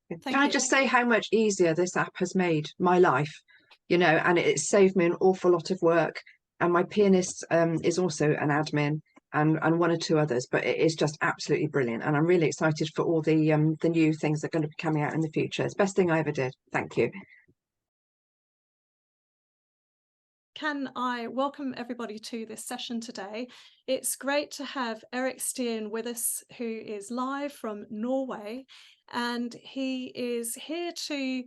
Can Thank I you. just say how much easier this app has made my life, and it's saved me an awful lot of work. And my pianist is also an admin and one or two others, but it is just absolutely brilliant. And I'm really excited for all the new things that are going to be coming out in the future. It's the best thing I ever did. Thank you. Can I welcome everybody to this session today? It's great to have Erik Steen with us, who is live from Norway, and he is here to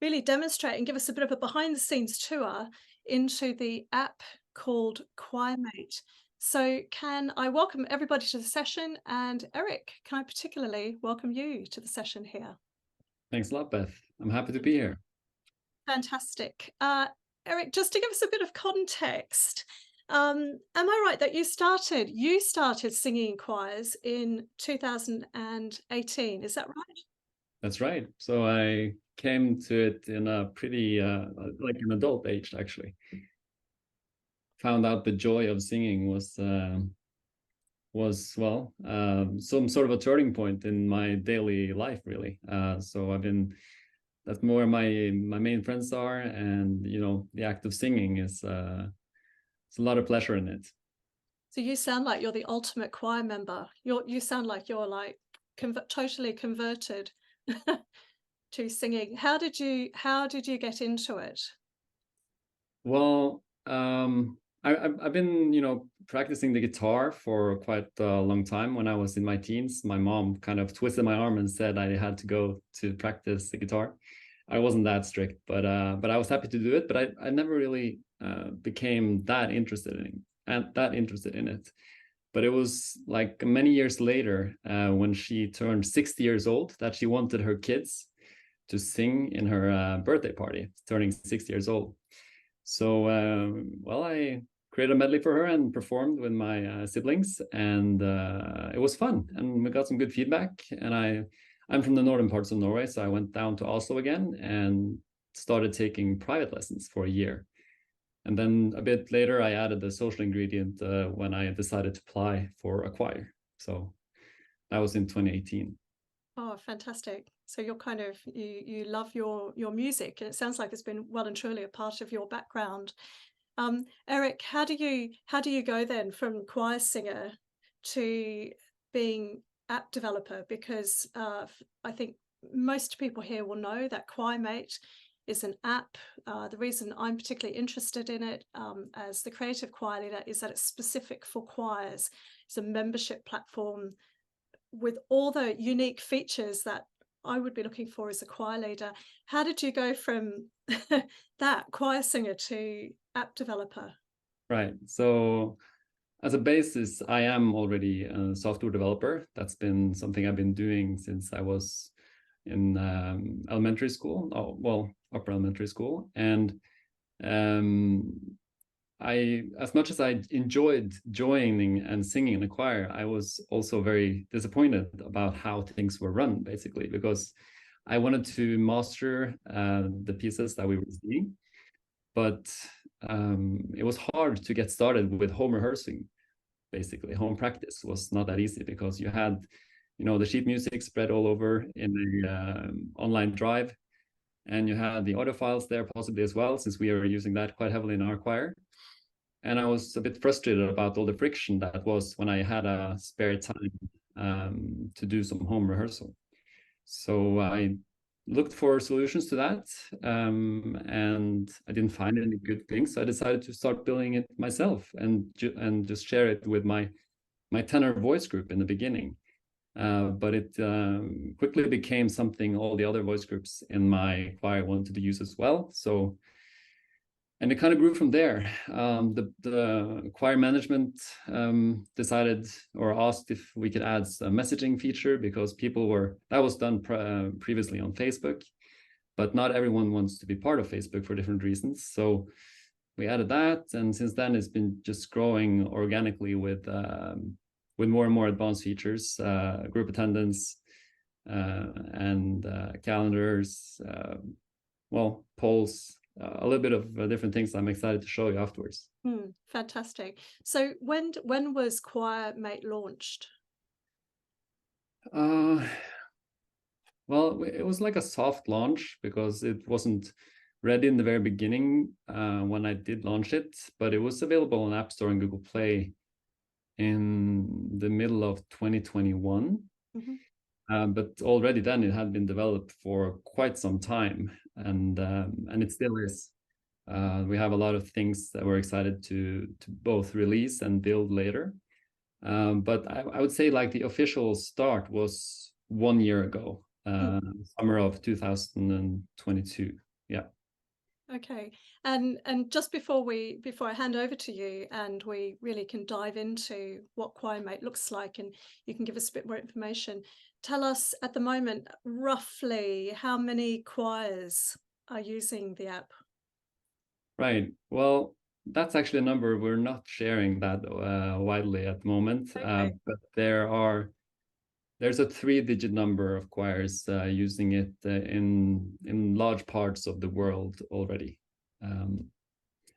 really demonstrate and give us a bit of a behind the scenes tour into the app called ChoirMate. So can I welcome everybody to the session, and Erik, can I particularly welcome you to the session here? Thanks a lot, Beth. I'm happy to be here. Fantastic. Erik, just to give us a bit of context, am I right that you started singing in choirs in 2018? Is that right? That's right. So I came to it in a pretty like an adult age, actually. Found out the joy of singing was some sort of a turning point in my daily life, really. So that's more my main friends are, and the act of singing is it's a lot of pleasure in it. So you sound like you're the ultimate choir member. You sound like you're like totally converted to singing. How did you get into it? Well, I've been practicing the guitar for quite a long time. When I was in my teens, my mom kind of twisted my arm and said I had to go to practice the guitar. I wasn't that strict, but I was happy to do it. But I never really became that interested in it. But it was like many years later, when she turned 60 years old, that she wanted her kids to sing in her birthday party, turning 60 years old. So, I created a medley for her and performed with my siblings, and it was fun, and we got some good feedback. And I'm from the northern parts of Norway, so I went down to Oslo again and started taking private lessons for a year. And then a bit later, I added the social ingredient when I decided to apply for a choir. So that was in 2018. Oh, fantastic. So you're kind of, you love your music, and it sounds like it's been well and truly a part of your background. Erik, how do you go then from choir singer to being app developer? Because I think most people here will know that ChoirMate is an app. The reason I'm particularly interested in it as the creative choir leader is that it's specific for choirs. It's a membership platform with all the unique features that I would be looking for as a choir leader. How did you go from that choir singer to app developer? Right. So as a basis, I am already a software developer. That's been something I've been doing since I was in elementary school. Oh, well, upper elementary school. And as much as I enjoyed joining and singing in the choir, I was also very disappointed about how things were run, basically, because I wanted to master the pieces that we were singing, but it was hard to get started with home rehearsing. Basically, home practice was not that easy because you had, the sheet music spread all over in the online drive, and you had the audio files there possibly as well, since we are using that quite heavily in our choir. And I was a bit frustrated about all the friction that was when I had a spare time to do some home rehearsal. So I looked for solutions to that, and I didn't find any good things. So I decided to start building it myself and just share it with my tenor voice group in the beginning. But it quickly became something all the other voice groups in my choir wanted to use as well. And it kind of grew from there. The choir management decided or asked if we could add a messaging feature, because that was done previously on Facebook, but not everyone wants to be part of Facebook for different reasons. So we added that, and since then it's been just growing organically with more and more advanced features, group attendance, and calendars, polls. A little bit of different things I'm excited to show you afterwards. Fantastic. So when was ChoirMate launched? Well, it was like a soft launch because it wasn't ready in the very beginning when I did launch it, but it was available on App Store and Google Play in the middle of 2021. But already then it had been developed for quite some time, and it still is. We have a lot of things that we're excited to both release and build later. But I would say like the official start was 1 year ago, summer of 2022. Yeah. Okay, and just before I hand over to you and we really can dive into what ChoirMate looks like and you can give us a bit more information, tell us at the moment roughly how many choirs are using the app? Right. Well, that's actually a number we're not sharing that widely at the moment, Okay. but there's a 3-digit number of choirs using it in large parts of the world already.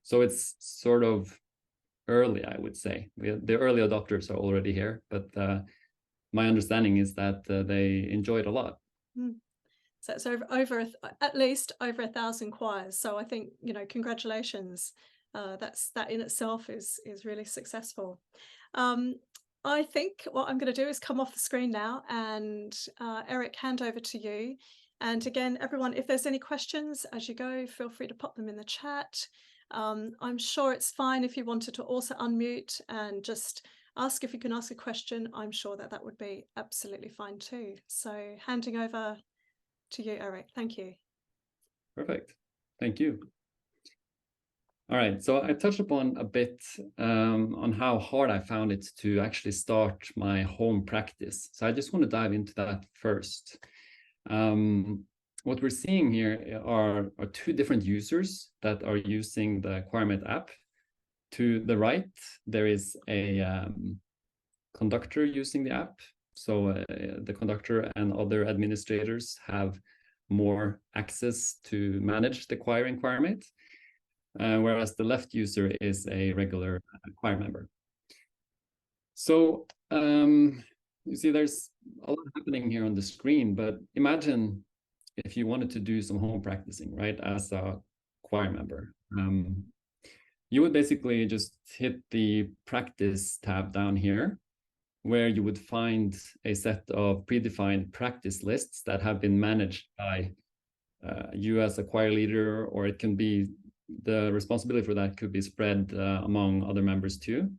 So it's sort of early, I would say. The early adopters are already here, but my understanding is that they enjoy it a lot. So it's at least over 1,000 choirs. So I think, you know, congratulations. That in itself is really successful. I think what I'm going to do is come off the screen now and Eric, hand over to you. And again, everyone, if there's any questions as you go, feel free to pop them in the chat. I'm sure it's fine if you wanted to also unmute and just ask if you can ask a question. I'm sure that would be absolutely fine too. So handing over to you, Eric. Thank you. Perfect. Thank you. All right, so I touched upon a bit on how hard I found it to actually start my home practice. So I just want to dive into that first. What we're seeing here are 2 different users that are using the ChoirMate app. To the right, there is a conductor using the app. So the conductor and other administrators have more access to manage the choir in ChoirMate. Whereas the left user is a regular choir member. So you see there's a lot happening here on the screen, but imagine if you wanted to do some home practicing, right, as a choir member. You would basically just hit the practice tab down here, where you would find a set of predefined practice lists that have been managed by you as a choir leader, or it can be the responsibility for that could be spread among other members too.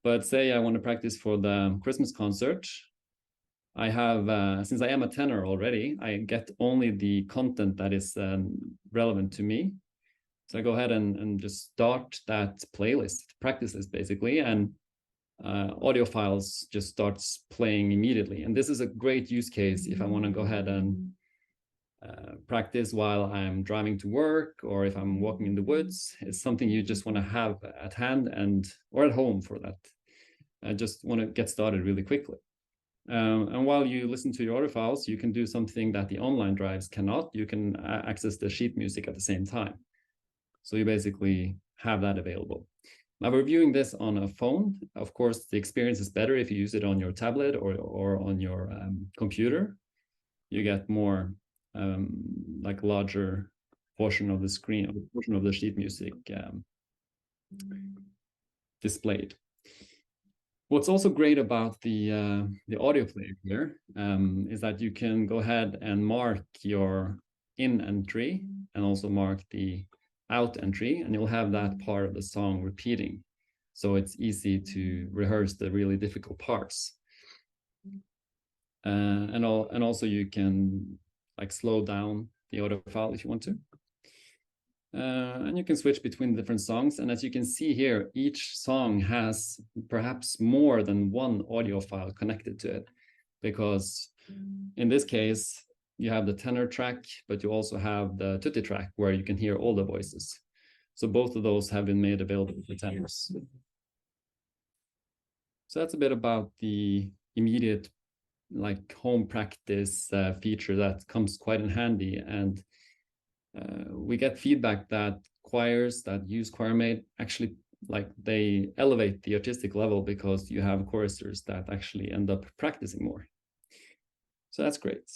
But say I want to practice for the Christmas concert. I have, since I am a tenor already, I get only the content that is relevant to me. So I go ahead and just start that playlist, practice list basically, and audio files just starts playing immediately. And this is a great use case if I want to go ahead and practice while I'm driving to work, or if I'm walking in the woods. It's something you just want to have at hand or at home for that. I just want to get started really quickly. And while you listen to your audio files, you can do something that the online drives cannot. You can access the sheet music at the same time. So you basically have that available. Now we're viewing this on a phone. Of course, the experience is better if you use it on your tablet or on your computer. You get more like larger portion of the screen, or portion of the sheet music displayed. What's also great about the audio player here is that you can go ahead and mark your in entry and also mark the out entry, and you'll have that part of the song repeating. So it's easy to rehearse the really difficult parts. And also you can like slow down the audio file if you want to. And you can switch between different songs. And as you can see here, each song has perhaps more than one audio file connected to it, because in this case, you have the tenor track, but you also have the tutti track where you can hear all the voices. So both of those have been made available for tenors. So that's a bit about the immediate like home practice feature that comes quite in handy. And we get feedback that choirs that use ChoirMate actually like they elevate the artistic level because you have choristers that actually end up practicing more. So that's great.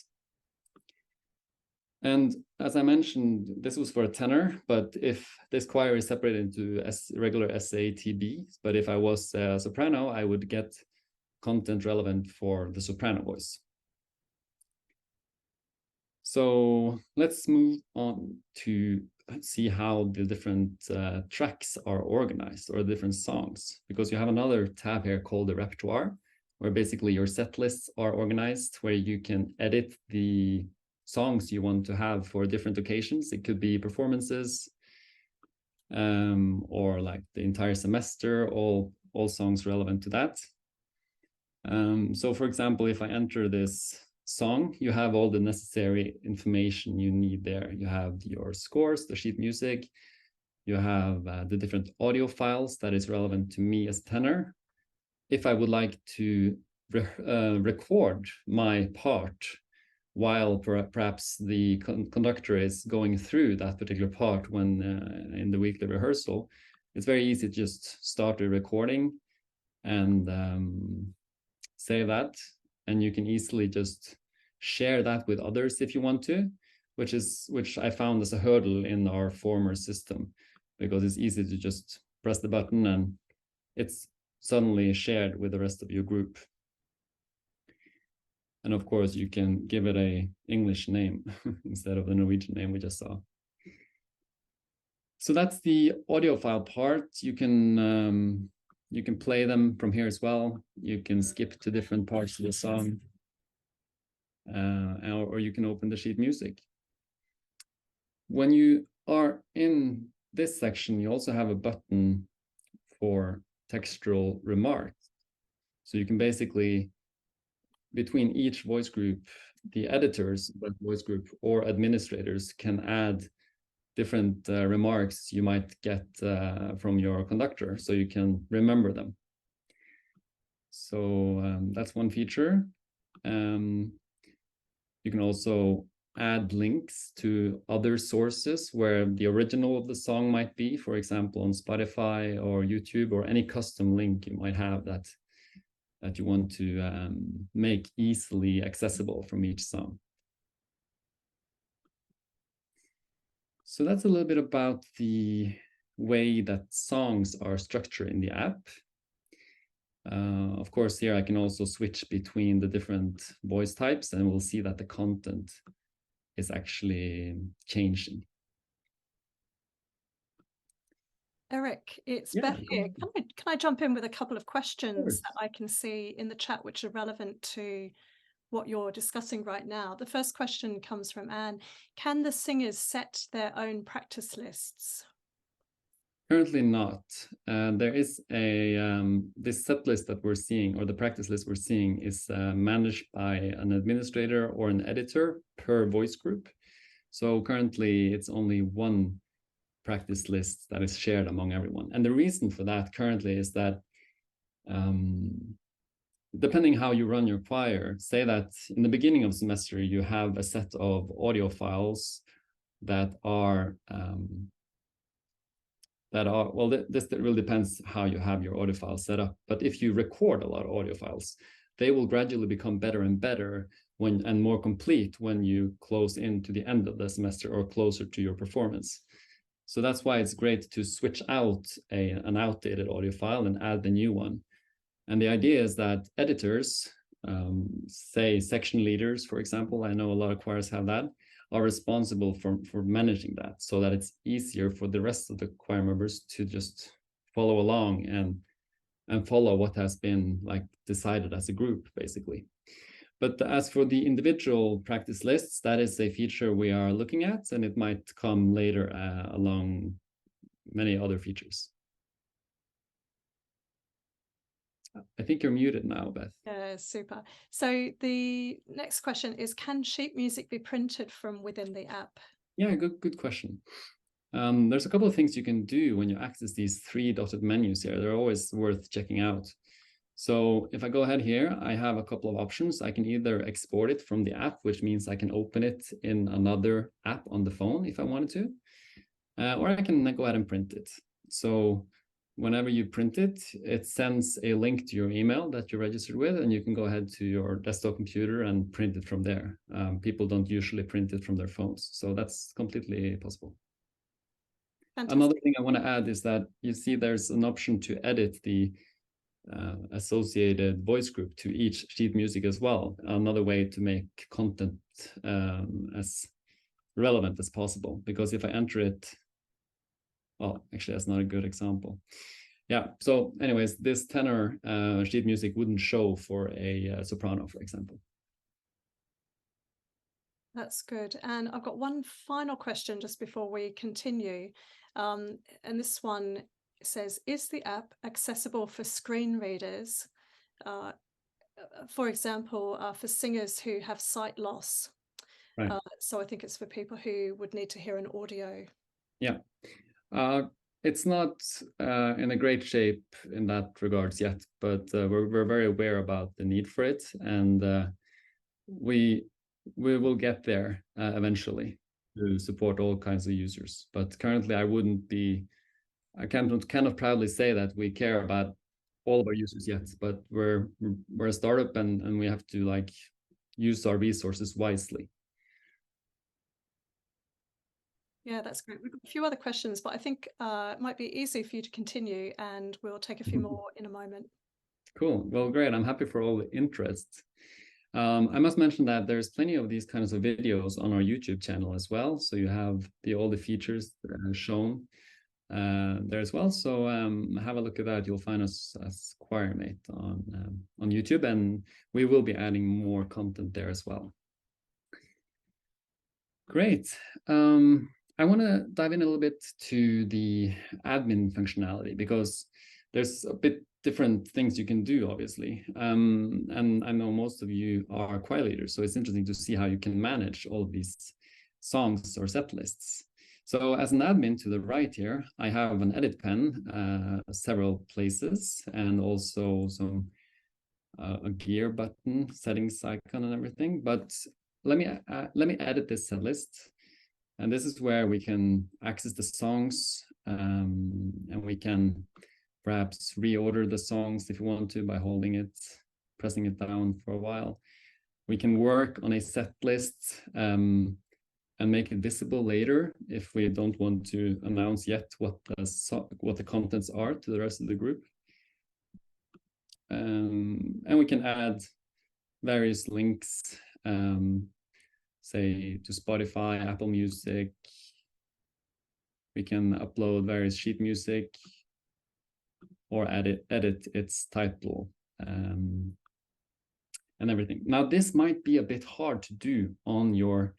And as I mentioned, this was for a tenor, but if this choir is separated into regular SATB, but if I was a soprano, I would get content relevant for the soprano voice. So let's move on to see how the different tracks are organized, or different songs, because you have another tab here called the repertoire, where basically your set lists are organized, where you can edit the songs you want to have for different occasions. It could be performances, or like the entire semester, all songs relevant to that. So for example, if I enter this song, you have all the necessary information you need there. You have your scores, the sheet music, you have the different audio files that is relevant to me as tenor. If I would like to record my part while perhaps the conductor is going through that particular part when in the weekly rehearsal, it's very easy to just start a recording and save that, and you can easily just share that with others if you want to, which I found as a hurdle in our former system, because it's easy to just press the button and it's suddenly shared with the rest of your group. And of course, you can give it an English name instead of the Norwegian name we just saw. So that's the audio file part. You can play them from here as well. You can skip to different parts of the song, or you can open the sheet music. When you are in this section, you also have a button for textual remarks. So you can basically, between each voice group, the editors of the voice group or administrators can add different remarks you might get from your conductor, so you can remember them. So that's one feature. You can also add links to other sources where the original of the song might be, for example, on Spotify or YouTube, or any custom link you might have that you want to make easily accessible from each song. So that's a little bit about the way that songs are structured in the app. Of course, here I can also switch between the different voice types, and we'll see that the content is actually changing. Eric, it's Beth here. Can I jump in with a couple of questions that I can see in the chat which are relevant to what you're discussing right now? The first question comes from Anne. Can the singers set their own practice lists? Currently not. There is a this set list that we're seeing, or the practice list we're seeing, is managed by an administrator or an editor per voice group. So currently it's only one practice list that is shared among everyone. And the reason for that currently is that depending how you run your choir, say that in the beginning of the semester you have a set of audio files that are well, this really depends how you have your audio files set up. But if you record a lot of audio files, they will gradually become better and better and more complete when you close into the end of the semester or closer to your performance. So that's why it's great to switch out an outdated audio file and add the new one. And the idea is that editors, say section leaders, for example, I know a lot of choirs have that, are responsible for managing that, so that it's easier for the rest of the choir members to just follow along and follow what has been like decided as a group, basically. But as for the individual practice lists, that is a feature we are looking at, and it might come later along many other features. I think you're muted now, Beth. Super. So the next question is, can sheet music be printed from within the app? Yeah, good question. There's a couple of things you can do when you access these three dotted menus here. They're always worth checking out. So if I go ahead here, I have a couple of options. I can either export it from the app, which means I can open it in another app on the phone if I wanted to, or I can go ahead and print it. So whenever you print it, it sends a link to your email that you're registered with, and you can go ahead to your desktop computer and print it from there. People don't usually print it from their phones, so that's completely possible. Fantastic. Another thing I want to add is that you see there's an option to edit the associated voice group to each sheet music as well. Another way to make content as relevant as possible, because if I enter it, well, actually that's not a good example. Yeah, so anyways, this tenor sheet music wouldn't show for a soprano, for example. That's good. And I've got one final question just before we continue. And this one says, is the app accessible for screen readers? For example, for singers who have sight loss. Right. So I think it's for people who would need to hear an audio. Yeah. It's not in a great shape in that regards yet, but we're very aware about the need for it, and we will get there eventually to support all kinds of users. But currently, I cannot proudly say that we care about all of our users yet. But we're a startup, and we have to like use our resources wisely. Yeah, that's great. We've got a few other questions, but I think it might be easy for you to continue, and we'll take a few more in a moment. Cool. Well, great. I'm happy for all the interest. I must mention that there's plenty of these kinds of videos on our YouTube channel as well. So you have all the features shown there as well. So have a look at that. You'll find us as ChoirMate on YouTube, and we will be adding more content there as well. Great. I want to dive in a little bit to the admin functionality, because there's a bit different things you can do, obviously. And I know most of you are choir leaders, so it's interesting to see how you can manage all of these songs or set lists. So as an admin to the right here, I have an edit pen, several places, and also some a gear button, settings icon, and everything. But let me edit this set list. And this is where we can access the songs, and we can perhaps reorder the songs if you want to by holding it, pressing it down for a while. We can work on a set list and make it visible later if we don't want to announce yet what the contents are to the rest of the group. And we can add various links, say to Spotify, Apple Music. We can upload various sheet music or edit its title and everything. Now, this might be a bit hard to do on your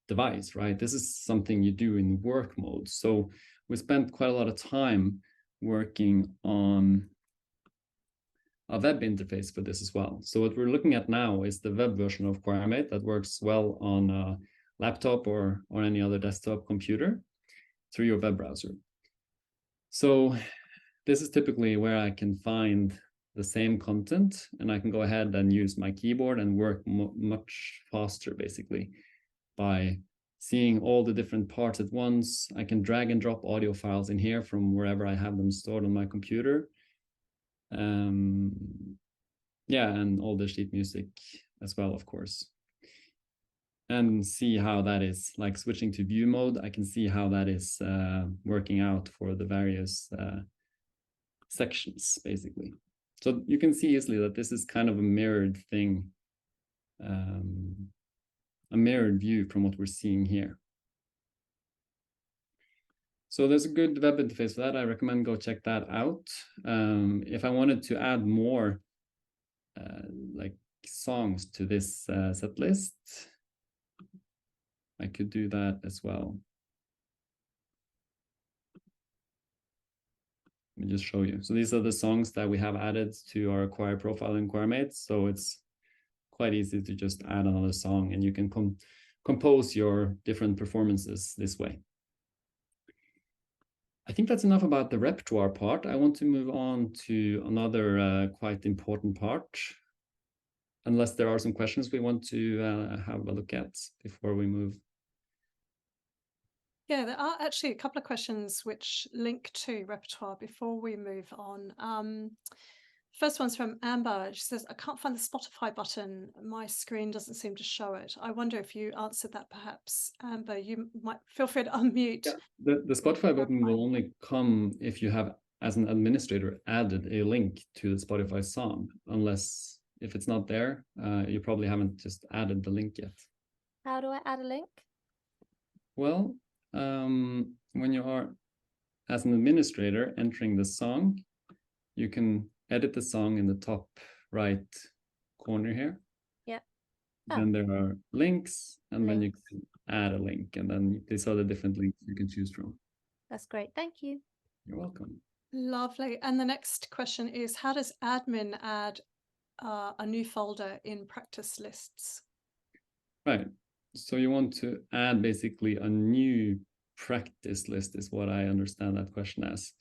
device, right? This is something you do in work mode. So we spent quite a lot of time working on a web interface for this as well. So what we're looking at now is the web version of ChoirMate that works well on a laptop or any other desktop computer through your web browser. So this is typically where I can find the same content, and I can go ahead and use my keyboard and work much faster, basically, by seeing all the different parts at once. I can drag and drop audio files in here from wherever I have them stored on my computer. Yeah, and all the sheet music as well, of course. And see how that is, like switching to view mode, I can see how that is working out for the various sections, basically. So you can see easily that this is kind of a mirrored thing, a mirrored view from what we're seeing here. So there's a good web interface for that. I recommend go check that out. If I wanted to add more like songs to this set list, I could do that as well. Let me just show you. So these are the songs that we have added to our choir profile in ChoirMate. So it's quite easy to just add another song, and you can compose your different performances this way. I think that's enough about the repertoire part. I want to move on to another quite important part, unless there are some questions we want to have a look at before we move. Yeah, there are actually a couple of questions which link to repertoire before we move on. First one's from Amber. She says, I can't find the Spotify button. My screen doesn't seem to show it. I wonder if you answered that perhaps. Amber, you might feel free to unmute. Yeah, the Spotify button will only come if you have, as an administrator, added a link to the Spotify song, unless if it's not there, you probably haven't just added the link yet. How do I add a link? Well, when you are, as an administrator, entering the song, you can edit the song in the top right corner here. Yeah. Then there are links, and then you can add a link, and then these are the different links you can choose from. That's great. Thank you. You're welcome. Lovely. And the next question is, how does admin add a new folder in practice lists? Right. So you want to add basically a new practice list, is what I understand that question as.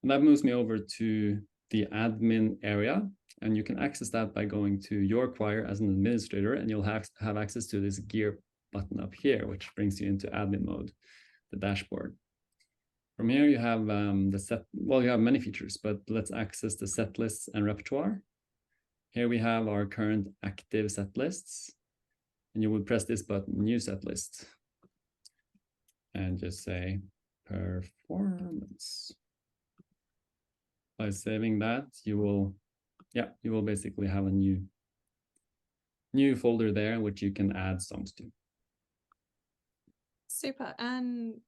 And that moves me over to the admin area. And you can access that by going to your choir as an administrator, and you'll have access to this gear button up here, which brings you into admin mode, the dashboard. From here, you have you have many features, but let's access the set lists and repertoire. Here we have our current active set lists. And you would press this button, new set list, and just say performance. By saving that, you will basically have a new folder there, which you can add songs to. Super. And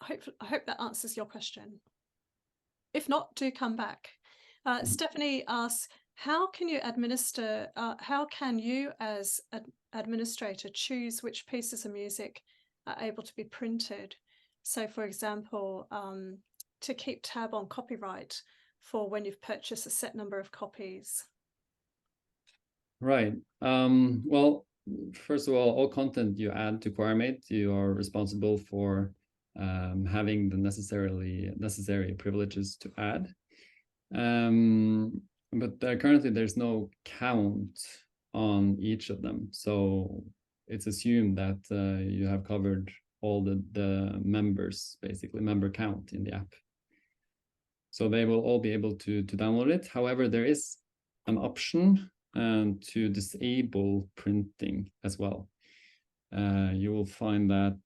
I hope that answers your question. If not, do come back. Stephanie asks, how can you as an administrator choose which pieces of music are able to be printed? So for example, to keep tab on copyright for when you've purchased a set number of copies. Right. Well, first of all content you add to ChoirMate, you are responsible for having the necessary privileges to add. But currently there's no count on each of them. So it's assumed that you have covered all the members, basically member count in the app. So they will all be able to download it. However, there is an option to disable printing as well. You will find that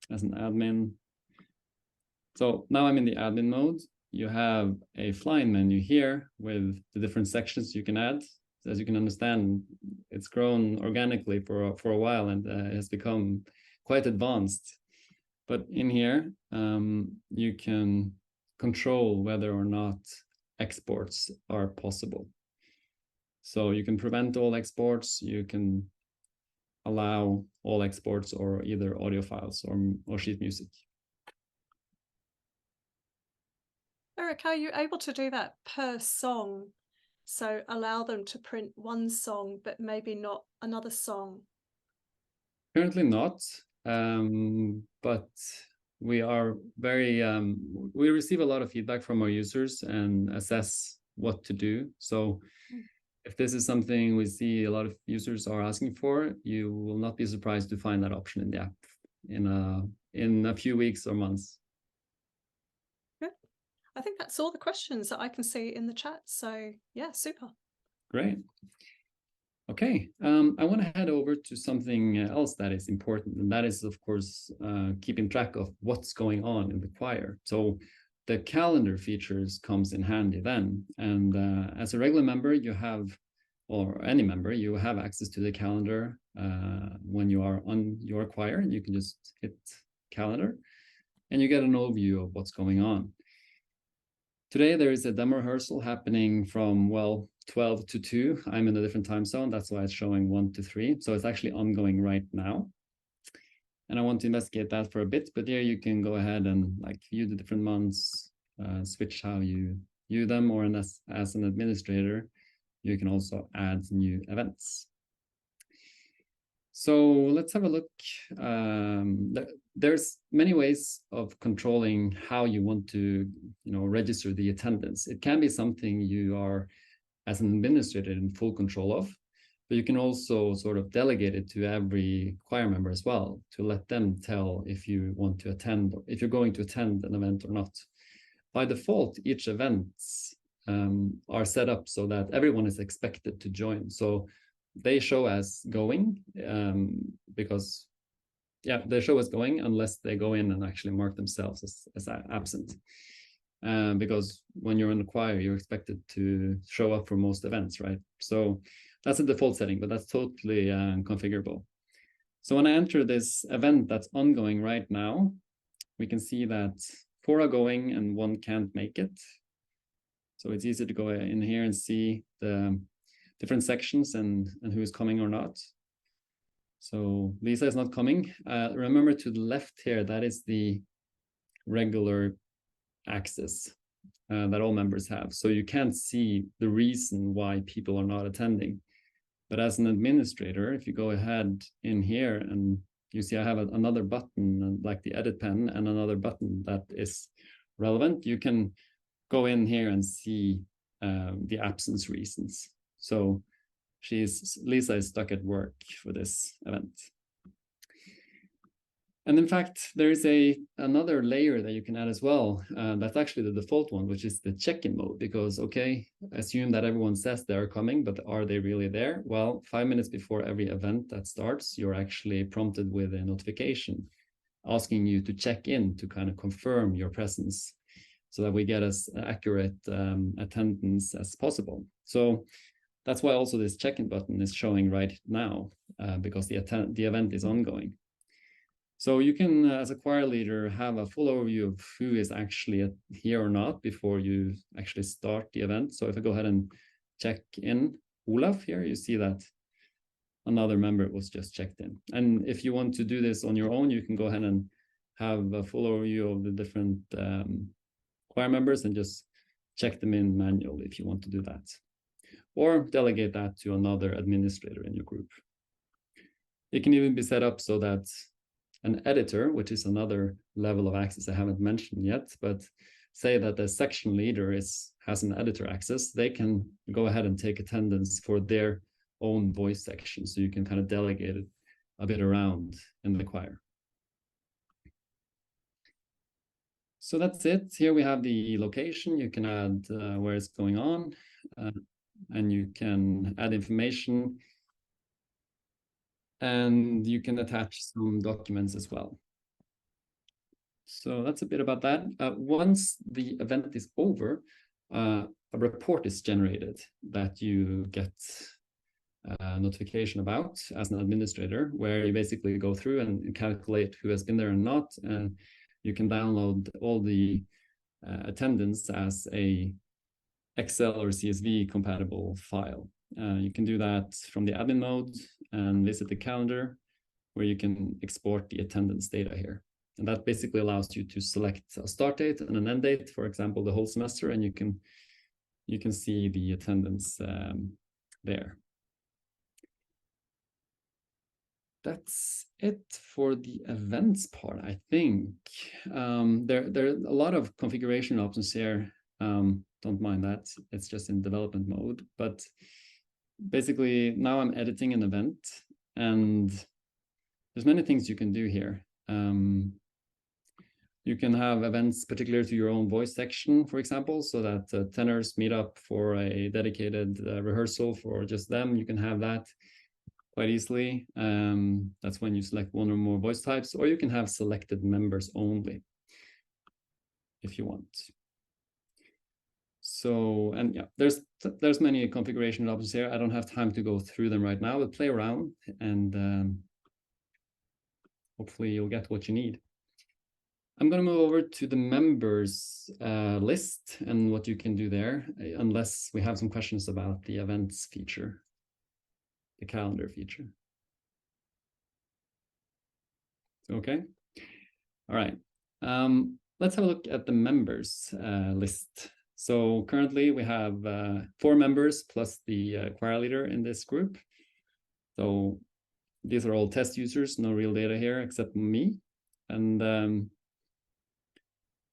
as an admin. So now I'm in the admin mode. You have a flying menu here with the different sections you can add. As you can understand, it's grown organically for a while, and it has become quite advanced. But in here, you can control whether or not exports are possible. So you can prevent all exports, you can allow all exports, or either audio files or sheet music. Eric, are you able to do that per song? So allow them to print one song, but maybe not another song? Currently not, but we are very, we receive a lot of feedback from our users and assess what to do. So if this is something we see a lot of users are asking for, you will not be surprised to find that option in the app in a few weeks or months. I think that's all the questions that I can see in the chat. So yeah, super. Great. Okay, I want to head over to something else that is important, and that is, of course, keeping track of what's going on in the choir. So the calendar features comes in handy then. And as a regular member, you have, or any member, you have access to the calendar when you are on your choir, and you can just hit calendar and you get an overview of what's going on. Today, there is a demo rehearsal happening from, 12 to 2. I'm in a different time zone. That's why it's showing 1 to 3. So it's actually ongoing right now. And I want to investigate that for a bit, but here you can go ahead and view the different months, switch how you view them, or as an administrator, you can also add new events. So let's have a look. There's many ways of controlling how you want to, register the attendance. It can be something you are, as an administrator, in full control of. But you can also sort of delegate it to every choir member as well, to let them tell if you want to attend, or if you're going to attend an event or not. By default, each events are set up so that everyone is expected to join. So they show as going because, yeah, they show as going unless they go in and actually mark themselves as absent. Because when you're in the choir, you're expected to show up for most events, right? So that's a default setting, but that's totally configurable. So when I enter this event that's ongoing right now, we can see that 4 are going and 1 can't make it. So it's easy to go in here and see the different sections and who's coming or not. So Lisa is not coming. Remember, to the left here, that is the regular access that all members have. So you can't see the reason why people are not attending. But as an administrator, if you go ahead in here and you see I have another button like the edit pen and another button that is relevant, you can go in here and see the absence reasons. So Lisa is stuck at work for this event. And in fact, there is another layer that you can add as well. That's actually the default one, which is the check-in mode, because, okay, assume that everyone says they're coming, but are they really there? Well, 5 minutes before every event that starts, you're actually prompted with a notification asking you to check in to kind of confirm your presence so that we get as accurate attendance as possible. So that's why also this check-in button is showing right now, because the event is ongoing. So you can, as a choir leader, have a full overview of who is actually here or not before you actually start the event. So if I go ahead and check in Olaf here, you see that another member was just checked in. And if you want to do this on your own, you can go ahead and have a full overview of the different choir members and just check them in manually if you want to do that. Or delegate that to another administrator in your group. It can even be set up so that an editor, which is another level of access I haven't mentioned yet, but say that the section leader has an editor access, they can go ahead and take attendance for their own voice section. So you can kind of delegate it a bit around in the choir. So that's it. Here we have the location. You can add where it's going on, and you can add information, and you can attach some documents as well. So that's a bit about that. Once the event is over, a report is generated that you get a notification about as an administrator, where you basically go through and calculate who has been there and not, and you can download all the attendance as a Excel or CSV compatible file. You can do that from the admin mode and visit the calendar, where you can export the attendance data here. And that basically allows you to select a start date and an end date, for example, the whole semester, and you can see the attendance there. That's it for the events part, I think. There are a lot of configuration options here. Don't mind that. It's just in development mode. But basically, now I'm editing an event, and there's many things you can do here. You can have events particular to your own voice section, for example, so that tenors meet up for a dedicated rehearsal for just them. You can have that quite easily. That's when you select one or more voice types, or you can have selected members only if you want. So, and yeah, there's many configuration options here. I don't have time to go through them right now, but play around, and hopefully you'll get what you need. I'm going to move over to the members list and what you can do there, unless we have some questions about the events feature, the calendar feature. Okay. All right. Let's have a look at the members list. So currently we have 4 members plus the choir leader in this group. So these are all test users, no real data here except me. And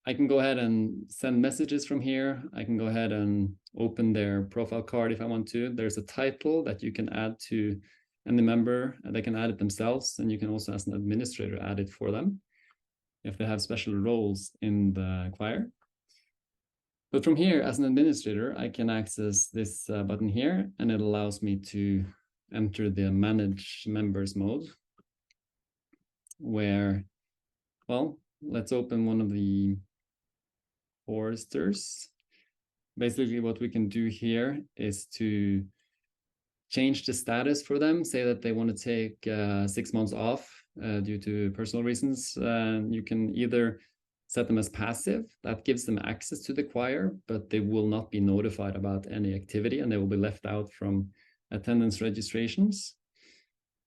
I can go ahead and send messages from here. I can go ahead and open their profile card if I want to. There's a title that you can add to any member, and they can add it themselves. And you can also, as an administrator, add it for them if they have special roles in the choir. But from here, as an administrator, I can access this button here, and it allows me to enter the manage members mode, where, well, let's open one of the choristers. Basically, what we can do here is to change the status for them, say that they want to take 6 months off due to personal reasons. You can either set them as passive, that gives them access to the choir, but they will not be notified about any activity and they will be left out from attendance registrations.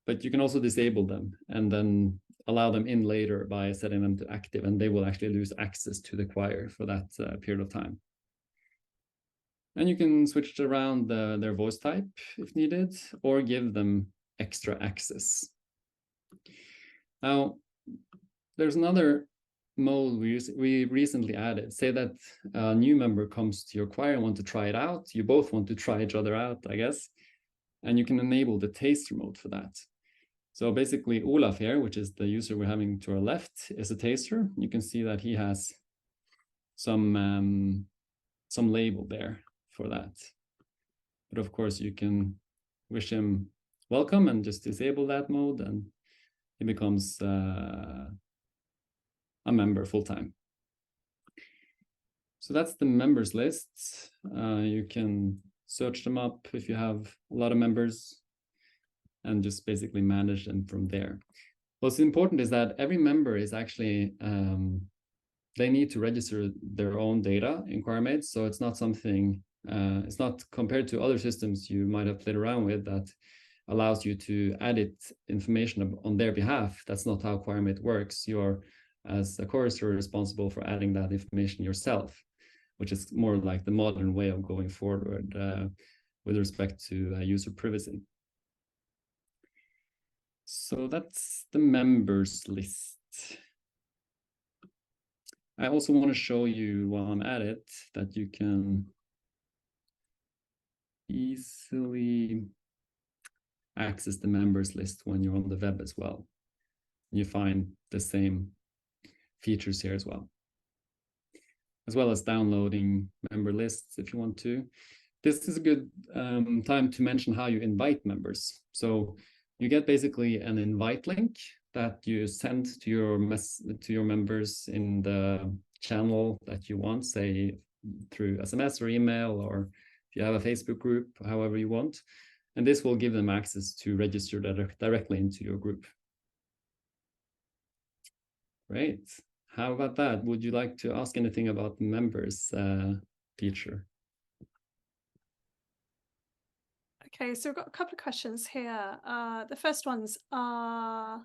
But you can also disable them and then allow them in later by setting them to active, and they will actually lose access to the choir for that period of time. And you can switch around their voice type if needed, or give them extra access. Now, there's another mode we recently added. Say that a new member comes to your choir and want to try it out. You both want to try each other out, I guess. And you can enable the taster mode for that. So basically, Olaf here, which is the user we're having to our left, is a taster. You can see that he has some label there for that. But of course, you can wish him welcome and just disable that mode, and he becomes a member full-time. So that's the members list. You can search them up if you have a lot of members and just basically manage them from there. What's important is that every member is actually, they need to register their own data in ChoirMate. So it's not something, it's not compared to other systems you might have played around with that allows you to edit information on their behalf. That's not how ChoirMate works. You're, as a chorister, responsible for adding that information yourself, which is more like the modern way of going forward with respect to user privacy. So that's the members list. I also want to show you while I'm at it that you can easily access the members list when you're on the web as well. You find the same features here as well as downloading member lists if you want to. This is a good time to mention how you invite members. So you get basically an invite link that you send to your members in the channel that you want, say through SMS or email, or if you have a Facebook group, however you want. And this will give them access to register directly into your group. Great. How about that? Would you like to ask anything about the members feature? Okay, so we've got a couple of questions here. The first ones are,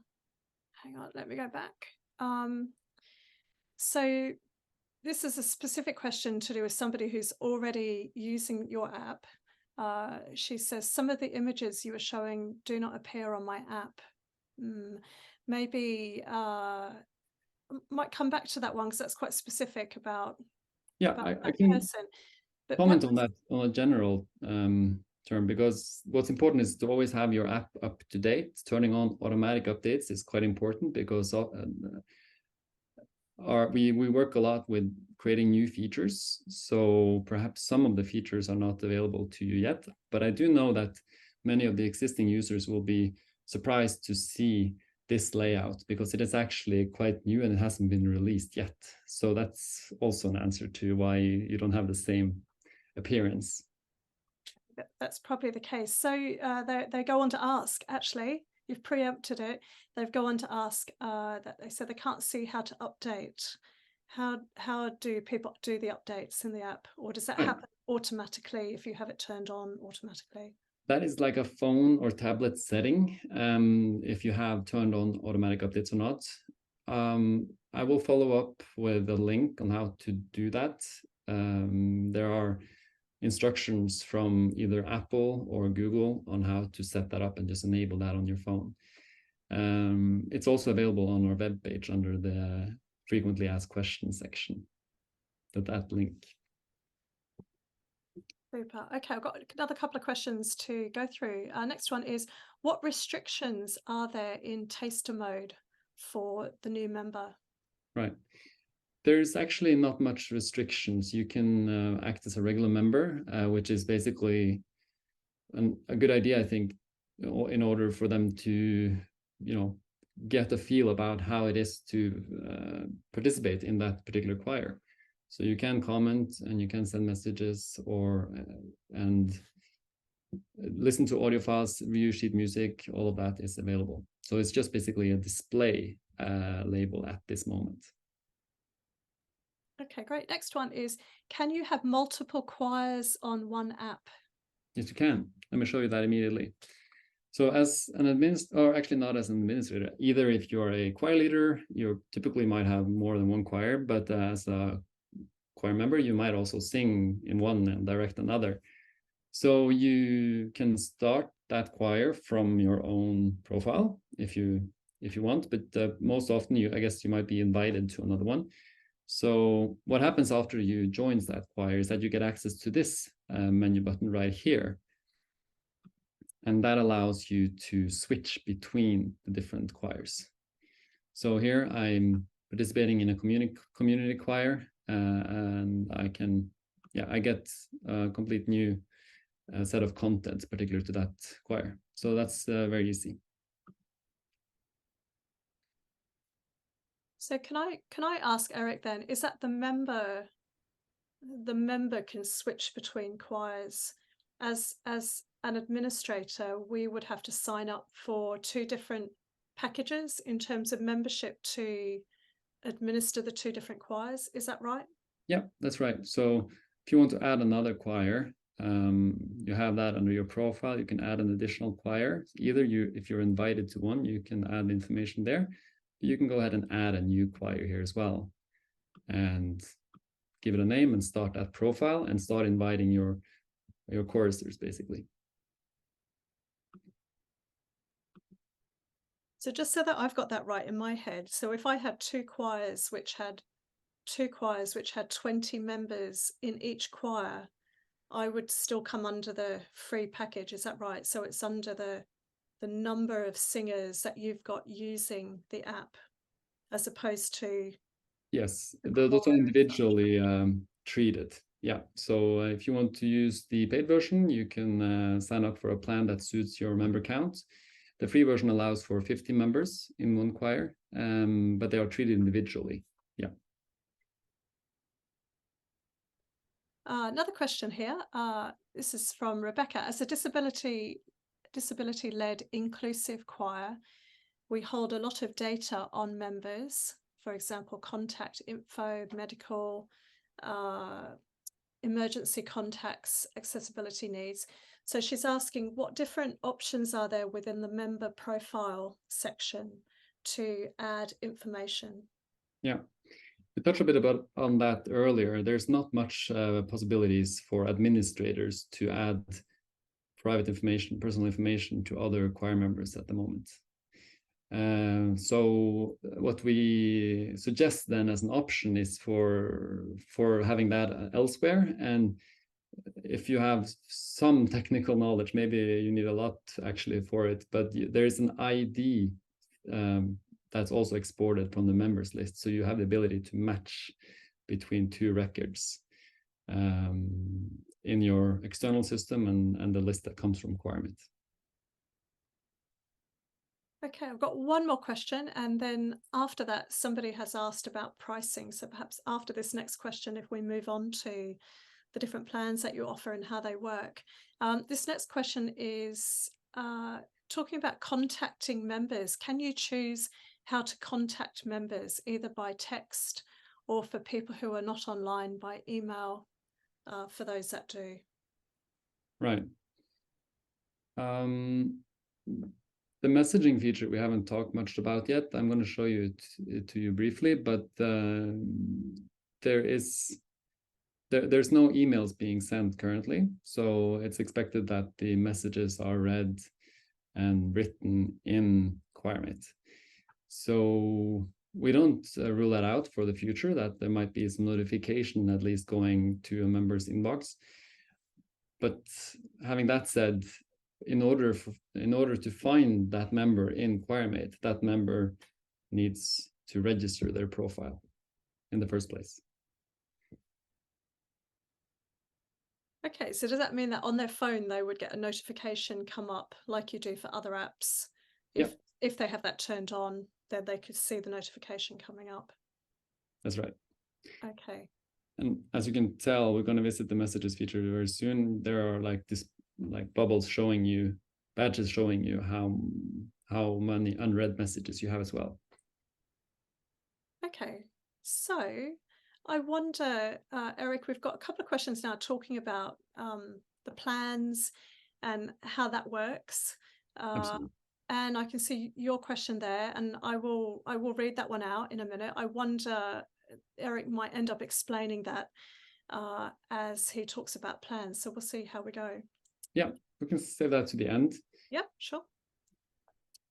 hang on, let me go back. So this is a specific question to do with somebody who's already using your app. She says, some of the images you were showing do not appear on my app. Maybe might come back to that one because that's quite specific about, I can person. But comment on that on a general term, because what's important is to always have your app up to date. Turning on automatic updates is quite important because we work a lot with creating new features. So perhaps some of the features are not available to you yet, but I do know that many of the existing users will be surprised to see this layout because it is actually quite new and it hasn't been released yet. So that's also an answer to why you don't have the same appearance. That's probably the case. So they go on to ask, actually, you've preempted it. They've gone on to ask that they said they can't see how to update. How do people do the updates in the app, or does that happen automatically if you have it turned on automatically? That is like a phone or tablet setting, if you have turned on automatic updates or not. I will follow up with a link on how to do that. There are instructions from either Apple or Google on how to set that up and just enable that on your phone. It's also available on our webpage under the frequently asked questions section. that link. Super. Okay, I've got another couple of questions to go through. Next one is, what restrictions are there in taster mode for the new member? Right. There's actually not much restrictions. You can act as a regular member, which is basically a good idea, I think, in order for them to, get a feel about how it is to participate in that particular choir. So you can comment and you can send messages and listen to audio files, view sheet music, all of that is available. So it's just basically a display label at this moment. Okay, great. Next one is, can you have multiple choirs on one app? Yes, you can. Let me show you that immediately. So as an administrator, or actually not as an administrator, either if you're a choir leader, you typically might have more than one choir, but as a choir member, you might also sing in one and direct another. So you can start that choir from your own profile if you want, but most often I guess you might be invited to another one. So what happens after you join that choir is that you get access to this menu button right here. And that allows you to switch between the different choirs. So here I'm participating in a community choir, and I get a complete new set of content particular to that choir. So that's very easy. So can I ask Eric then, is that the member can switch between choirs? As an administrator, we would have to sign up for 2 different packages in terms of membership to administer the 2 different choirs. Is that right? Yeah, that's right. So if you want to add another choir, you have that under your profile. You can add an additional choir. Either if you're invited to one, you can add information there. You can go ahead and add a new choir here as well, and give it a name and start that profile and start inviting your choristers basically. So just so that I've got that right in my head, so if I had two choirs which had 20 members in each choir, I would still come under the free package. Is that right? So it's under the number of singers that you've got using the app, as opposed to... Yes, those are individually treated. Yeah, so if you want to use the paid version, you can sign up for a plan that suits your member count. The free version allows for 50 members in one choir, but they are treated individually. Yeah. Another question here. This is from Rebecca. As a disability-led inclusive choir, we hold a lot of data on members, for example, contact info, medical, emergency contacts, accessibility needs. So she's asking, what different options are there within the member profile section to add information? Yeah, we touched a bit on that earlier. There's not much possibilities for administrators to add private information, personal information to other choir members at the moment. So what we suggest then as an option is for having that elsewhere. And if you have some technical knowledge, maybe you need a lot actually for it, but there is an ID that's also exported from the members list. So you have the ability to match between 2 records in your external system and the list that comes from ChoirMate. Okay, I've got one more question, and then after that, somebody has asked about pricing. So perhaps after this next question, if we move on to the different plans that you offer and how they work. This next question is talking about contacting members. Can you choose how to contact members, either by text or for people who are not online by email, for those that do? Right. The messaging feature we haven't talked much about yet. I'm going to show you it to you briefly, but there's no emails being sent currently, so it's expected that the messages are read and written in ChoirMate. So we don't rule that out for the future, that there might be some notification at least going to a member's inbox. But having that said, in order to find that member in ChoirMate, that member needs to register their profile in the first place. Okay, so does that mean that on their phone they would get a notification come up like you do for other apps? If they have that turned on, then they could see the notification coming up. That's right. Okay. And as you can tell, we're going to visit the messages feature very soon. There are like bubbles showing you, badges showing you how many unread messages you have as well. Okay, so I wonder, Eric, we've got a couple of questions now talking about the plans and how that works. Absolutely. And I can see your question there, and I will read that one out in a minute. I wonder, Eric might end up explaining that as he talks about plans. So we'll see how we go. Yeah, we can save that to the end. Yeah, sure.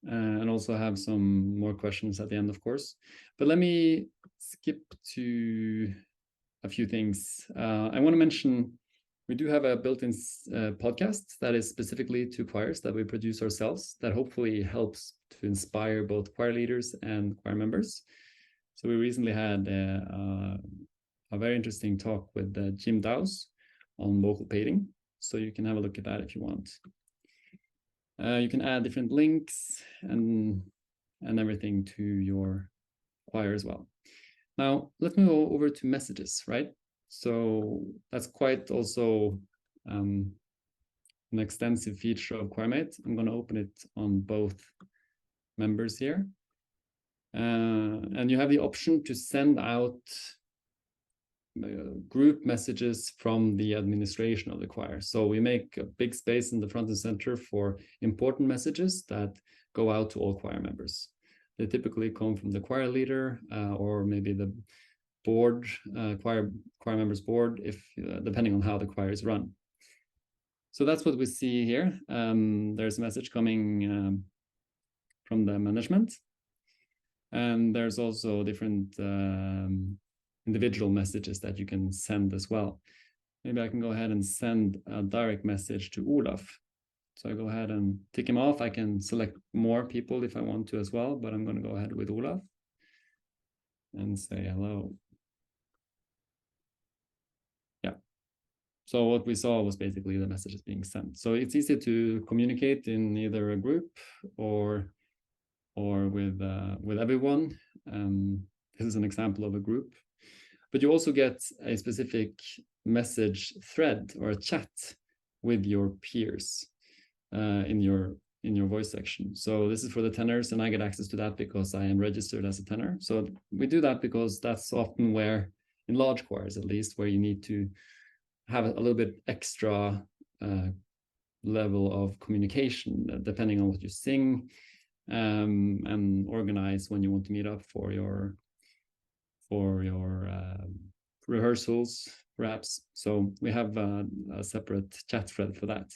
And also have some more questions at the end, of course. But let me skip to a few things. I want to mention we do have a built-in podcast that is specifically to choirs that we produce ourselves that hopefully helps to inspire both choir leaders and choir members. So we recently had a very interesting talk with Jim Dowse on vocal painting. So you can have a look at that if you want. You can add different links and everything to your choir as well. Now, let's move over to messages, right? So that's quite also an extensive feature of ChoirMate. I'm going to open it on both members here. And you have the option to send out group messages from the administration of the choir. So we make a big space in the front and center for important messages that go out to all choir members. They typically come from the choir leader or maybe the board, choir members board, if depending on how the choir is run. So that's what we see here. There's a message coming from the management, and there's also different individual messages that you can send as well. Maybe I can go ahead and send a direct message to Olaf. So I go ahead and tick him off. I can select more people if I want to as well, but I'm going to go ahead with Olaf and say hello. Yeah. So what we saw was basically the messages being sent. So it's easy to communicate in either a group or with everyone. This is an example of a group. But you also get a specific message thread or a chat with your peers in your voice section. So this is for the tenors, and I get access to that because I am registered as a tenor. So we do that because that's often where, in large choirs at least, where you need to have a little bit extra level of communication depending on what you sing, and organize when you want to meet up for your rehearsals, perhaps. So we have a separate chat thread for that.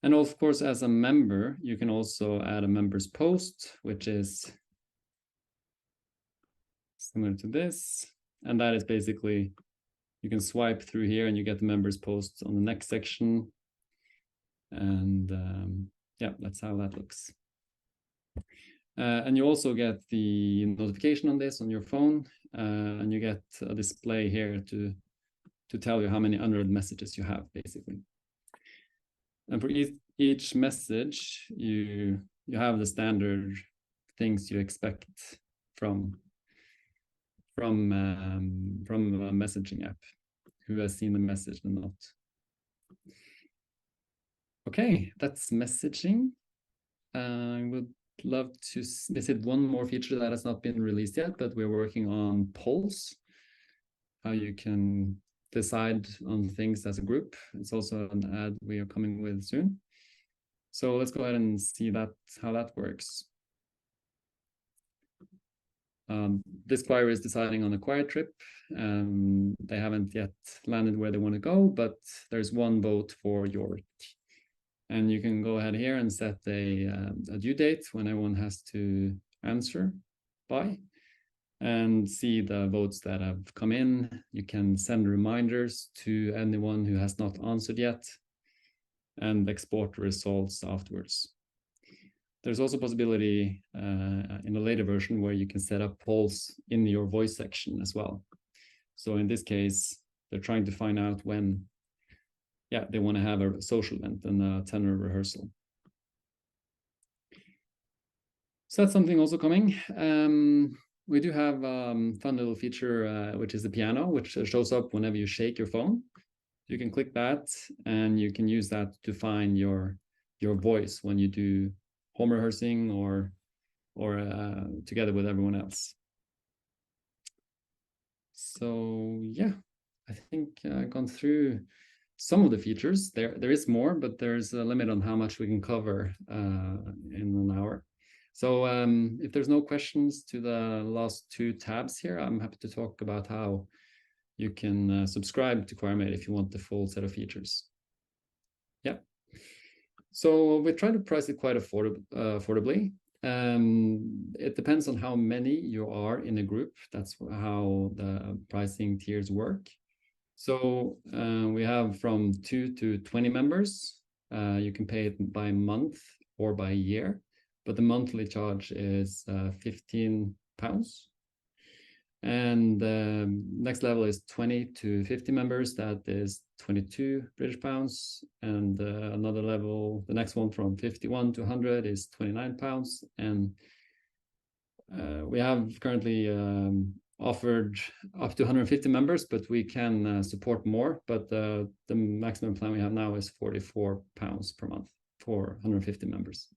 And of course, as a member, you can also add a member's post, which is similar to this. And that is basically, you can swipe through here and you get the members' posts on the next section. And yeah, that's how that looks. And you also get the notification on this on your phone, and you get a display here to tell you how many unread messages you have, basically. And for each message, you have the standard things you expect from a messaging app, who has seen the message and not. Okay, that's messaging. I would love to visit one more feature that has not been released yet, but we're working on polls, how you can decide on things as a group. It's also an ad we are coming with soon. So let's go ahead and see how that works. This choir is deciding on a choir trip. They haven't yet landed where they want to go, but there's one vote for York. And you can go ahead here and set a due date when everyone has to answer by and see the votes that have come in. You can send reminders to anyone who has not answered yet and export the results afterwards. There's also a possibility in a later version where you can set up polls in your voice section as well. So in this case, they're trying to find out when, they want to have a social event and a tenor rehearsal. So that's something also coming. We do have a fun little feature, which is the piano, which shows up whenever you shake your phone. You can click that and you can use that to find your voice when you do home rehearsing or together with everyone else. So yeah, I think I've gone through some of the features. There is more, but there's a limit on how much we can cover in an hour. So if there's no questions to the last two tabs here, I'm happy to talk about how you can subscribe to ChoirMate if you want the full set of features. Yeah. So we try to price it quite affordably. It depends on how many you are in a group. That's how the pricing tiers work. So we have from 2 to 20 members. You can pay it by month or by year, but the monthly charge is £15. And the next level is 20 to 50 members. That is £22. And another level, the next one from 51 to 100 is £29. And we have currently offered up to 150 members, but we can support more. But the maximum plan we have now is £44 per month for 150 members.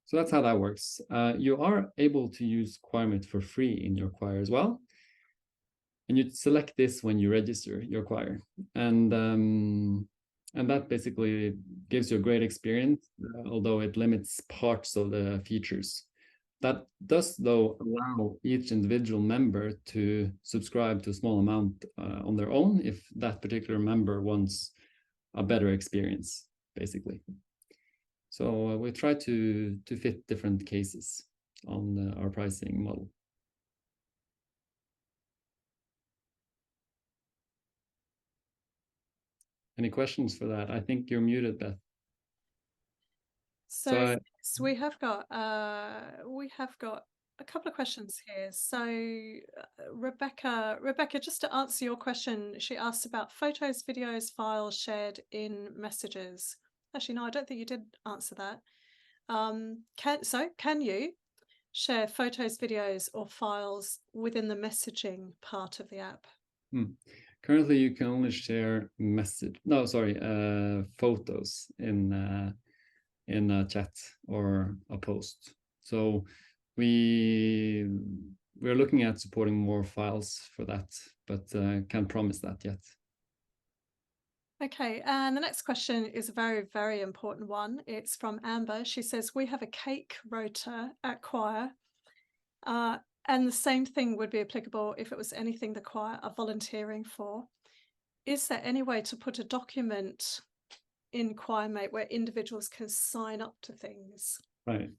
So that's how that works. You are able to use ChoirMate for free in your choir as well. And you select this when you register your choir. And that basically gives you a great experience, although it limits parts of the features. That does, though, allow each individual member to subscribe to a small amount on their own if that particular member wants a better experience, basically. So we try to fit different cases on our pricing model. Any questions for that? I think you're muted, Beth. So we have got a couple of questions here. So Rebecca, just to answer your question, she asked about photos, videos, files shared in messages. Actually, no, I don't think you did answer that. Can you share photos, videos, or files within the messaging part of the app? Currently, you can only share photos in a chat or a post. So we're looking at supporting more files for that, but can't promise that yet. Okay, and the next question is a very, very important one. It's from Amber. She says, we have a cake rota at choir, and the same thing would be applicable if it was anything the choir are volunteering for. Is there any way to put a document in ChoirMate where individuals can sign up to things? Right.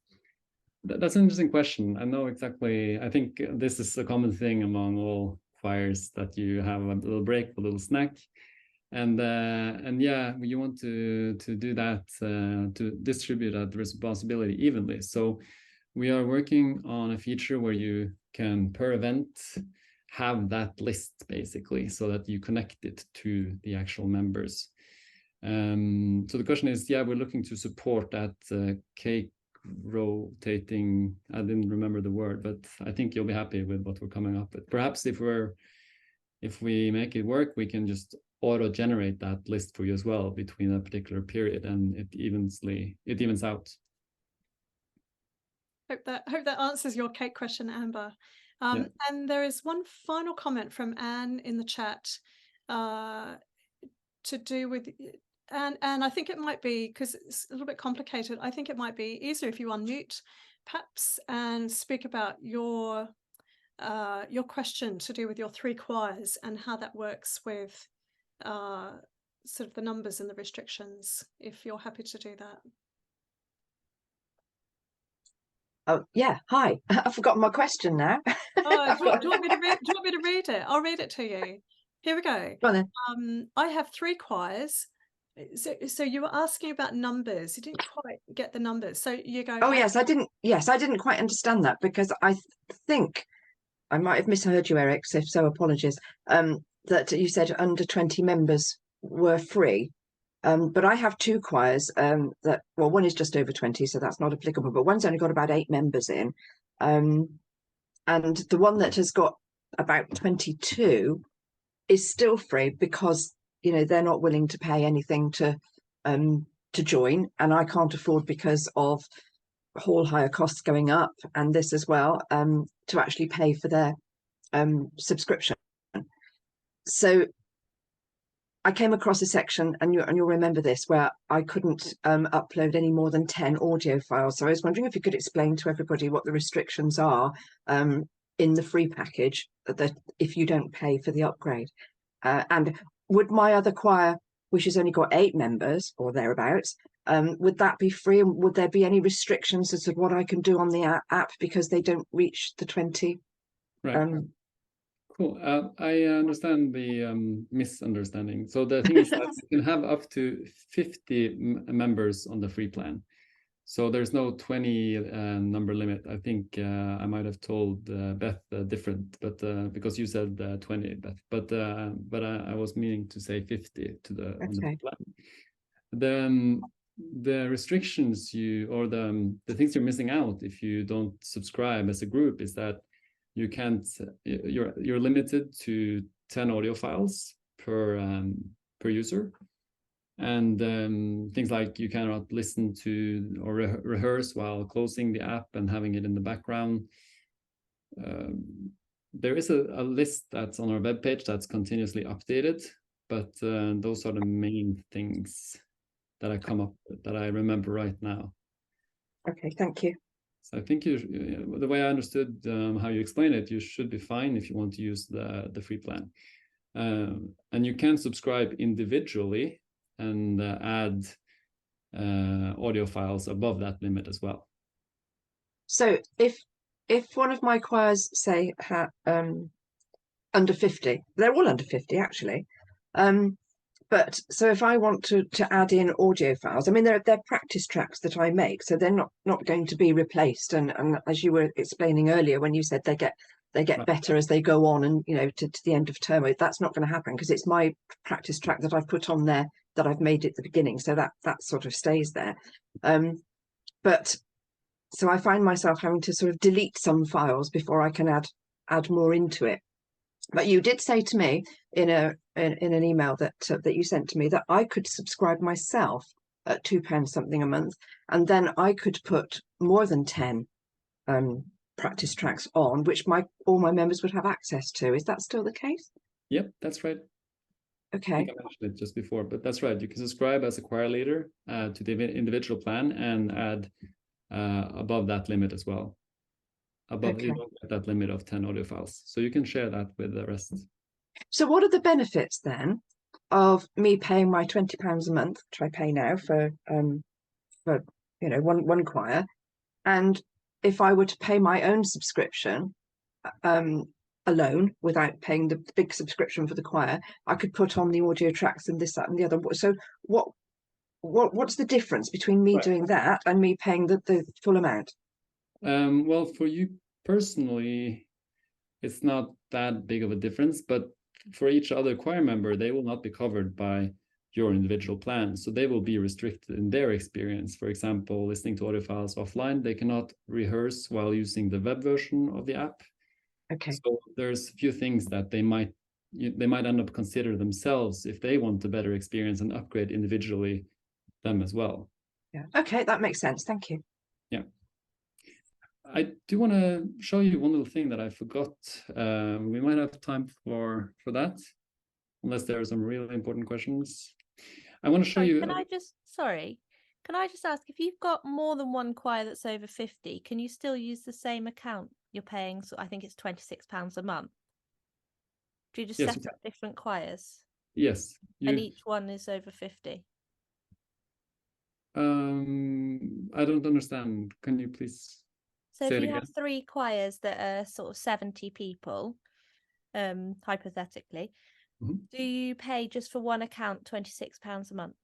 That's an interesting question. I know exactly. I think this is a common thing among all choirs, that you have a little break, a little snack. And yeah, you want to do that, to distribute that responsibility evenly. So we are working on a feature where you can, per event, have that list, basically, so that you connect it to the actual members. So the question is, we're looking to support that cake rotating. I didn't remember the word, but I think you'll be happy with what we're coming up with. Perhaps if we make it work, we can just auto-generate that list for you as well between a particular period, and it evens out. Hope that answers your cake question, Amber. And there is one final comment from Anne in the chat to do with, and I think it might be, because it's a little bit complicated, I think it might be easier if you unmute perhaps and speak about your question to do with your 3 choirs and how that works with sort of the numbers and the restrictions, if you're happy to do that. Oh, yeah. Hi. I've forgotten my question now. Oh, I've got- do you want me to read? Do you want me to read it? I'll read it to you. Here we go. Go on then. I have 3 choirs. So you were asking about numbers. You didn't quite get the numbers. So you go. Oh, yes, I didn't. Yes, I didn't quite understand that because think I might have misheard you, Eric. So if so, apologies. That you said under 20 members were free. But I have 2 choirs that, well, one is just over 20, so that's not applicable, but one's only got about 8 members in. And the one that has got about 22 is still free because, you know, they're not willing to pay anything to join, and I can't afford, because of hall hire costs going up and this as well, to actually pay for their subscription. So I came across a section, and you'll remember this, where I couldn't upload any more than 10 audio files. So I was wondering if you could explain to everybody what the restrictions are in the free package, that if you don't pay for the upgrade. And would my other choir, which has only got 8 members or thereabouts, would that be free? And would there be any restrictions as to what I can do on the app because they don't reach the 20? Right. Cool. I understand the misunderstanding. So the thing is that you can have up to 50 members on the free plan. So there's no 20 number limit. I think I might have told Beth different, but because you said 20, Beth. But I was meaning to say 50 to the on the Okay. plan. The restrictions or the things you're missing out if you don't subscribe as a group is that you can't. You're limited to 10 audio files per user. And things like you cannot listen to or rehearse while closing the app and having it in the background. There is a list that's on our webpage that's continuously updated, but those are the main things that I come up with, that I remember right now. Okay, thank you. So I think the way I understood how you explain it, you should be fine if you want to use the free plan. And you can subscribe individually and add audio files above that limit as well. So if one of my choirs, say, under 50, they're all under 50 actually. But so if I want to add in audio files, I mean, they're practice tracks that I make, so they're not going to be replaced. And as you were explaining earlier, when you said they get Right. better as they go on, and, you know, to the end of term, that's not going to happen because it's my practice track that I've put on there that I've made at the beginning, so that sort of stays there. But so I find myself having to sort of delete some files before I can add more into it. But you did say to me in an email that you sent to me that I could subscribe myself at £2 something a month, and then I could put more than 10 practice tracks on, which all my members would have access to. Is that still the case? Yep, that's right. I Okay. think I mentioned it just before, but that's right. You can subscribe as a choir leader to the individual plan and add above that limit as well. Above, Okay. you don't get that limit of 10 audio files, so you can share that with the rest. So what are the benefits then of me paying my £20 a month, which I pay now for you know, one choir, and if I were to pay my own subscription alone without paying the big subscription for the choir, I could put on the audio tracks and this, that, and the other. So what's the difference between me Right. doing that and me paying the full amount? Well, for you personally, it's not that big of a difference, but for each other choir member, they will not be covered by your individual plan. So they will be restricted in their experience. For example, listening to audio files offline, they cannot rehearse while using the web version of the app. Okay. So there's a few things that they might end up consider themselves if they want a better experience and upgrade individually them as well. Yeah. Okay, that makes sense. Thank you. Yeah. I do want to show you one little thing that I forgot. We might have time for that, unless there are some really important questions. I want to show you. Can I just ask, if you've got more than one choir that's over 50, can you still use the same account you're paying? So I think it's £26 a month. Do you just Yes, set up different choirs? Yes. And each one is over 50? I don't understand. Can you please? So Say if it you have again. 3 choirs that are sort of 70 people, hypothetically, Mhm. do you pay just for one account £26 a month?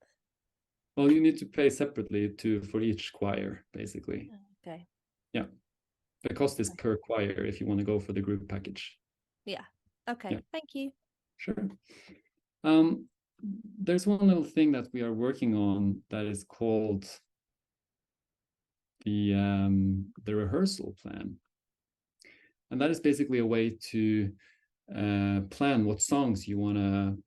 Well, you need to pay separately for each choir, basically. Okay. Yeah. The cost is per choir if you want to go for the group package. Yeah. Okay. Yeah. Thank you. Sure. There's one little thing that we are working on that is called the rehearsal plan. And that is basically a way to plan what songs you want to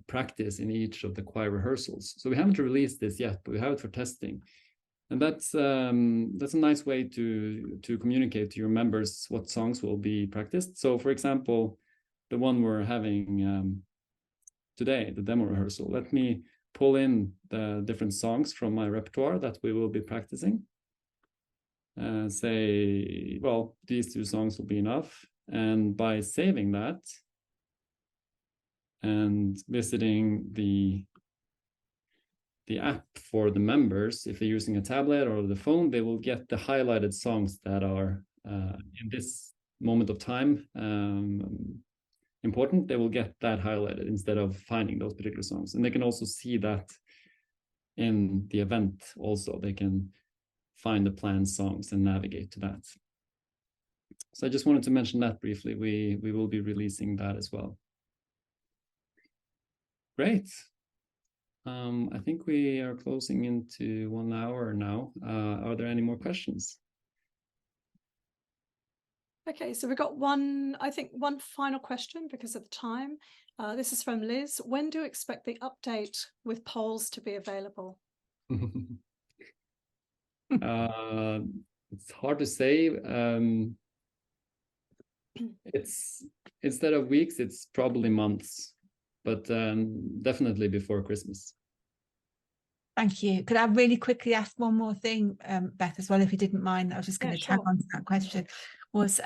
practice in each of the choir rehearsals. So we haven't released this yet, but we have it for testing. And that's a nice way to communicate to your members what songs will be practiced. So, for example, the one we're having today, the demo rehearsal, let me pull in the different songs from my repertoire that we will be practicing. Say, well, these 2 songs will be enough. And by saving that and visiting the app for the members, if they're using a tablet or the phone, they will get the highlighted songs that are in this moment of time important. They will get that highlighted instead of finding those particular songs. And they can also see that in the event also. They can find the planned songs and navigate to that. So I just wanted to mention that briefly. We will be releasing that as well. Great. I think we are closing into 1 hour now. Are there any more questions? Okay, so we've got one final question because of the time. This is from Liz. When do you expect the update with polls to be available? It's hard to say. It's instead of weeks, it's probably months, but definitely before Christmas. Thank you. Could I really quickly ask one more thing, Beth, as well, if you didn't mind? I was just going to tag sure. on to that question. Was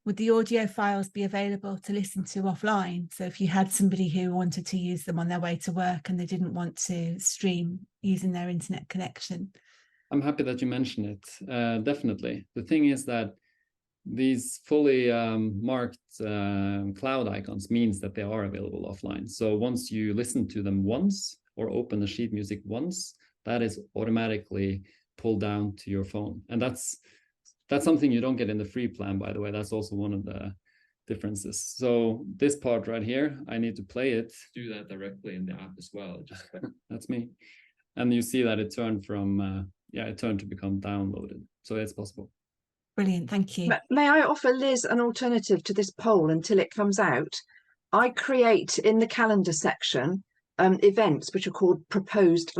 would the audio files be available to listen to offline? So if you had somebody who wanted to use them on their way to work and they didn't want to stream using their internet connection? I'm happy that you mentioned it. Definitely. The thing is that these fully marked cloud icons means that they are available offline. So once you listen to them once or open the sheet music once, that is automatically pulled down to your phone. And that's something you don't get in the free plan, by the way. That's also one of the differences. So this part right here, I need to play it. Do that directly in the app as well. That's me. And you see that it turned from, it turned to become downloaded. So it's possible. Brilliant, thank you. May I offer Liz an alternative to this poll until it comes out? I create in the calendar section events which are called proposed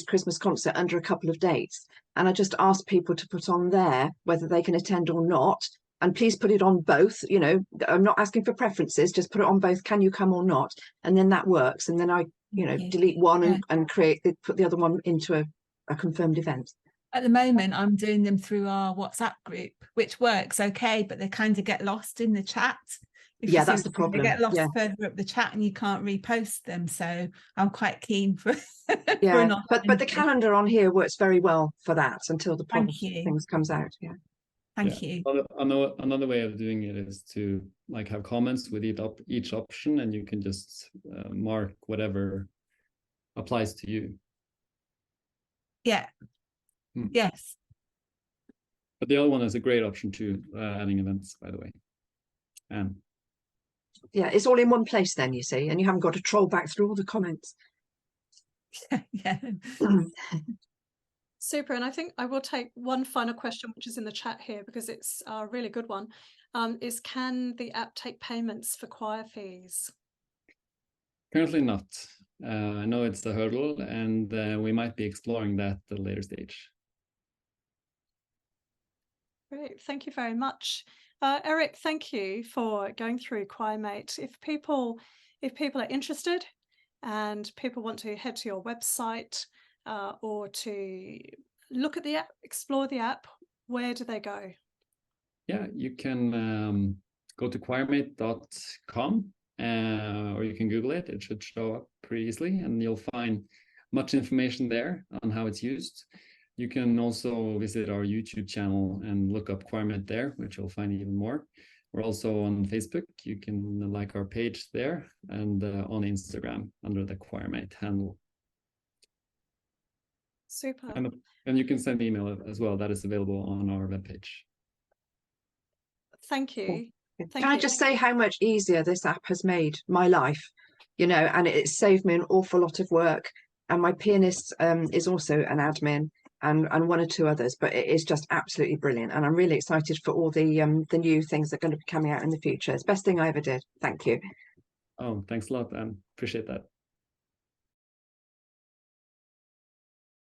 Christmas concert under a couple of dates. And I just ask people to put on there whether they can attend or not. And please put it on both. You know, I'm not asking for preferences, just put it on both. Can you come or not? And then that works. And then I, delete one and put the other one into a confirmed event. At the moment, I'm doing them through our WhatsApp group, which works okay, but they kind of get lost in the chat. Yeah, that's the problem. They get lost further up the chat and you can't repost them. So I'm quite keen for yeah, but the calendar on here works very well for that until the problem things comes out. Yeah. Thank you. Another way of doing it is to have comments with each option, and you can just mark whatever applies to you. Yeah. Yes. But the other one is a great option too, adding events, by the way. Yeah, it's all in one place then, you see, and you haven't got to troll back through all the comments. Yeah. Super. And I think I will take one final question, which is in the chat here, because it's a really good one. Is can the app take payments for choir fees? Currently not. I know it's a hurdle, and we might be exploring that at a later stage. Great. Thank you very much. Eric, thank you for going through ChoirMate. If people are interested and people want to head to your website or to look at the app, explore the app, where do they go? Yeah, you can go to choirmate.com or you can Google it. It should show up pretty easily, and you'll find much information there on how it's used. You can also visit our YouTube channel and look up ChoirMate there, which you'll find even more. We're also on Facebook. You can like our page there, and on Instagram under the ChoirMate handle. Super. And you can send email as well. That is available on our webpage. Thank you. Can I just say how much easier this app has made my life, you know, and it's saved me an awful lot of work. And my pianist is also an admin, and one or two others, but it is just absolutely brilliant. And I'm really excited for all the new things that are going to be coming out in the future. It's the best thing I ever did. Thank you. Oh, thanks a lot, and appreciate that.